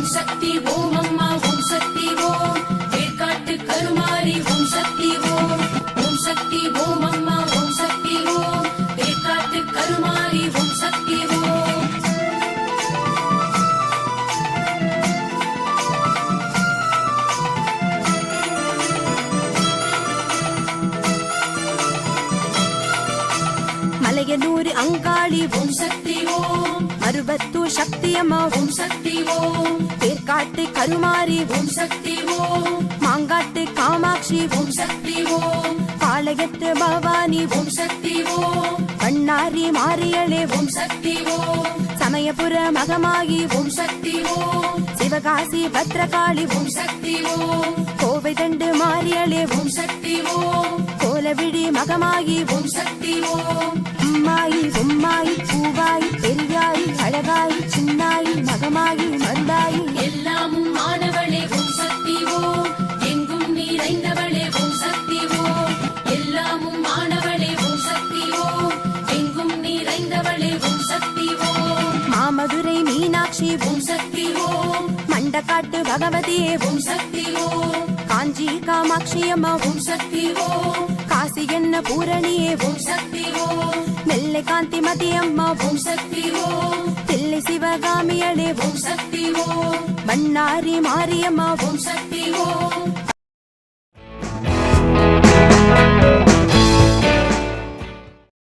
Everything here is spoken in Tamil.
ஓம் சக்தி ஓம் அம்மா ஓம் சக்தி ஓம் வேர்காட்டு கருமாரி ஓம் சக்தி ஓம் ஓம் சக்தி ஓம் அம்மா ஓம் சக்தி ஓம் வேர்காட்டு கருமாரி ஓம் சக்தி ஓம் மலையனூர் அங்காளி ஓம் சக்தி ஓம் மருவத்தூர் சக்தியம்மா ஓம் சக்தி ஓம் வேர்காட்டு கருமாரி ஓம் சக்தி ஓம் மாங்காட்டு காமாட்சி ஓம் சக்தி ஓம் பாளையத்து பவானி ஓம் சக்தி ஓம் பண்ணாரி மாரியளே ஓம் சக்தி ஓம் சமயபுர மகமாகி ஓம் சக்தி ஓம் சிவகாசி பத்ரகாளி ஓம் சக்தி ஓம் கோவை தண்டு மாரியளே ஓம் சக்தி ஓம் கோலவிழி மகமாகி ஓம் சக்தி ஓம் அம்மாயி உம்மாயி பூவாயி பெரியாயி அழகாயி சின்னாயி மகமாயி மருந்தாயி எல்லாமும் மாணவளே ஓம் சக்தி ஓம் எங்கும் நிறைந்தவளே ஓம் சக்தி ஓம் எல்லாமும் மாணவளே ஓம் சக்தி ஓம் எங்கும் நிறைந்தவளே ஓம் சக்தி ஓம் மாமதுரை மீனாட்சி ஓம் சக்தி ஓம் மண்டக்காட்டு பகவதியே ஓம் சக்தி ஓம் காஞ்சி காமாட்சி அம்மா ஓம் சக்தி ஓம் காசி என்ன பூரணியே ஓம் சக்தி ஓம் நெல்லை காந்தி மதி அம்மா ஓம் சக்தி ஓம் தில்லை சிவகாமியளே ஓம் சக்தி ஓம் மன்னாரி மாரியம்மா ஓம் சக்தி ஓம்